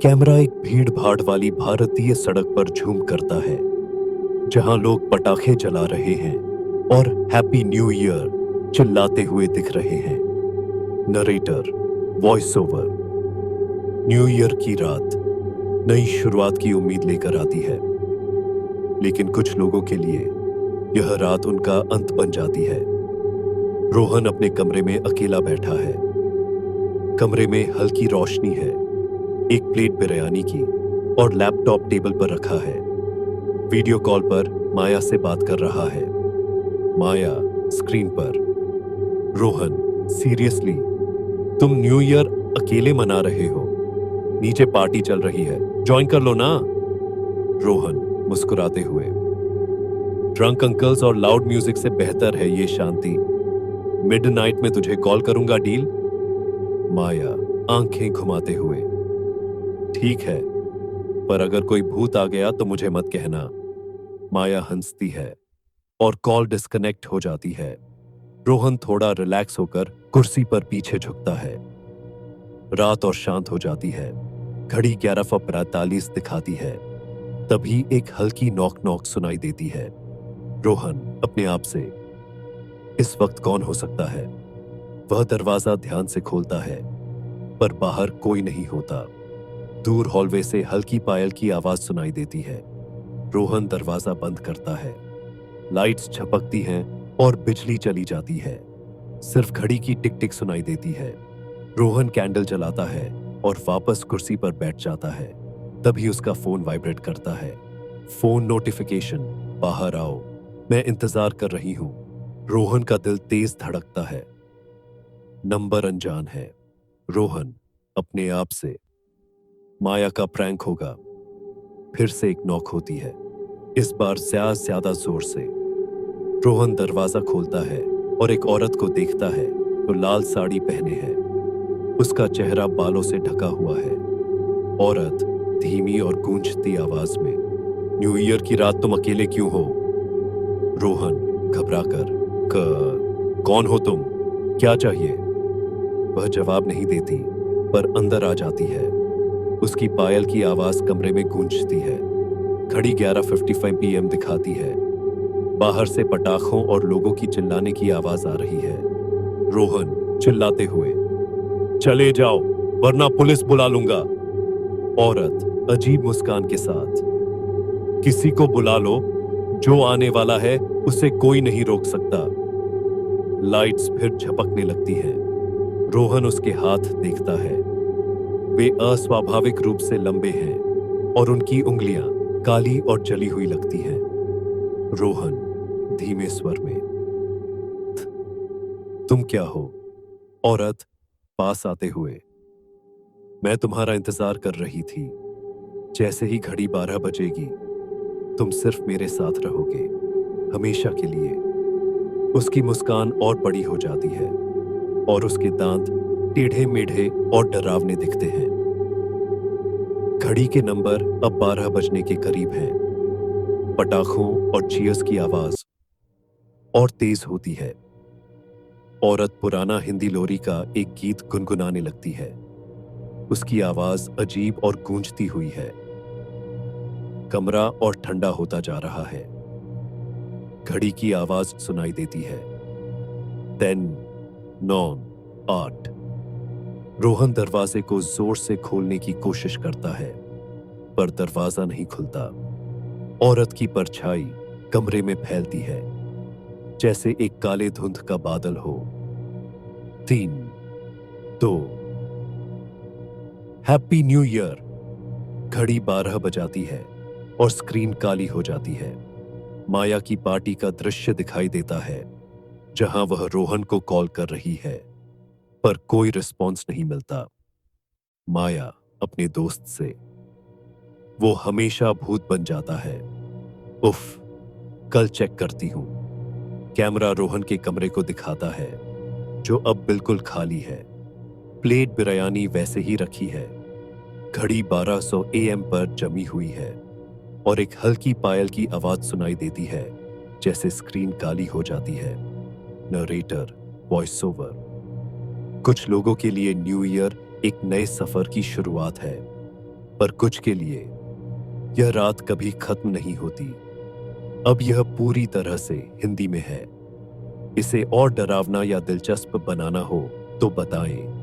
Camera एक भीड़ भाड़ वाली भारतीय सड़क पर झूम करता है, जहां लोग पटाखे जला रहे हैं और हैप्पी न्यू ईयर चिल्लाते हुए दिख रहे हैं। Narrator, voice over. New year की रात नई शुरुआत की उम्मीद लेकर आती है, लेकिन कुछ लोगों के लिए यह रात उनका अंत बन जाती है। रोहन अपने कमरे में अकेला बैठा है। कमरे में हल्की रोशनी है, एक प्लेट बिरयानी की और लैपटॉप टेबल पर रखा है। वीडियो कॉल पर माया से बात कर रहा है। माया स्क्रीन पर। रोहन, सीरियसली तुम न्यू ईयर अकेले मना रहे हो? नीचे पार्टी चल रही है, ज्वाइन कर लो ना। रोहन मुस्कुराते हुए। ड्रंक अंकल्स और लाउड म्यूजिक से बेहतर है ये शांति। मिडनाइट में तुझे कॉल करूंगा, डील? माया आंखें घुमाते हुए। ठीक है, पर अगर कोई भूत आ गया तो मुझे मत कहना। माया हंसती है और कॉल डिस्कनेक्ट हो जाती है। रोहन थोड़ा रिलैक्स होकर कुर्सी पर पीछे झुकता है। रात और शांत हो जाती है। घड़ी 11:45 दिखाती है। तभी एक हल्की नॉक नॉक सुनाई देती है। रोहन अपने आप से, इस वक्त कौन हो सकता है? वह दरवाजा ध्यान से खोलता है, पर बाहर कोई नहीं होता। दूर हॉलवे से हल्की पायल की आवाज सुनाई देती है। रोहन दरवाजा बंद करता है। लाइट्स झपकती हैं और बिजली चली जाती है। सिर्फ घड़ी की टिक टिक सुनाई देती है। रोहन कैंडल जलाता है और वापस कुर्सी पर बैठ जाता है। तभी उसका फोन वाइब्रेट करता है। फोन नोटिफिकेशन, बाहर आओ, मैं इंतजार कर रही हूं। रोहन का दिल तेज धड़कता है। नंबर अनजान है। रोहन अपने आप से, माया का प्रैंक होगा। फिर से एक नॉक होती है, इस बार ज्यादा जोर से। रोहन दरवाजा खोलता है और एक औरत को देखता है जो लाल साड़ी पहने है। उसका चेहरा बालों से ढका हुआ है। औरत धीमी और गूंजती आवाज में, न्यू ईयर की रात तुम अकेले क्यों हो? रोहन घबराकर, कौन हो तुम? क्या चाहिए? वह जवाब नहीं देती, पर अंदर आ जाती है। उसकी पायल की आवाज कमरे में गूंजती है। घड़ी 11:55 PM दिखाती है। बाहर से पटाखों और लोगों की चिल्लाने की आवाज आ रही है। रोहन चिल्लाते हुए, चले जाओ वरना पुलिस बुला लूंगा। औरत अजीब मुस्कान के साथ, किसी को बुला लो, जो आने वाला है उसे कोई नहीं रोक सकता। लाइट्स फिर झपकने लगती हैं। रोहन उसके हाथ देखता है। वे अस्वाभाविक रूप से लंबे हैं और उनकी उंगलियां काली और जली हुई लगती हैं। रोहन धीमे स्वर में, तुम क्या हो? औरत पास आते हुए, मैं तुम्हारा इंतजार कर रही थी। जैसे ही घड़ी 12 बजेगी तुम सिर्फ मेरे साथ रहोगे, हमेशा के लिए। उसकी मुस्कान और बड़ी हो जाती है और उसके दांत टेढ़े मेढ़े और डरावने दिखते हैं। घड़ी के नंबर अब 12 बजने के करीब हैं। पटाखों और चीयर्स की आवाज और तेज होती है। औरत पुराना हिंदी लोरी का एक गीत गुनगुनाने लगती है। उसकी आवाज अजीब और गूंजती हुई है। कमरा और ठंडा होता जा रहा है। घड़ी की आवाज सुनाई देती है, 10, 9, 8। रोहन दरवाजे को जोर से खोलने की कोशिश करता है, पर दरवाजा नहीं खुलता। औरत की परछाई कमरे में फैलती है, जैसे एक काले धुंध का बादल हो। 3, 2। Happy new year. घड़ी 12 बजाती है और स्क्रीन काली हो जाती है। माया की पार्टी का दृश्य दिखाई देता है, जहां वह रोहन को कॉल कर रही है, पर कोई रिस्पॉन्स नहीं मिलता। माया अपने दोस्त से, वो हमेशा भूत बन जाता है। उफ, कल चेक करती हूं। कैमरा रोहन के कमरे को दिखाता है, जो अब बिल्कुल खाली है। प्लेट बिरयानी वैसे ही रखी है। घड़ी 1200 AM पर जमी हुई है और एक हल्की पायल की आवाज सुनाई देती है, जैसे स्क्रीन काली हो जाती है। Narrator, voice over. कुछ लोगों के लिए न्यू ईयर एक नए सफर की शुरुआत है, पर कुछ के लिए यह रात कभी खत्म नहीं होती। अब यह पूरी तरह से हिंदी में है। इसे और डरावना या दिलचस्प बनाना हो तो बताएं।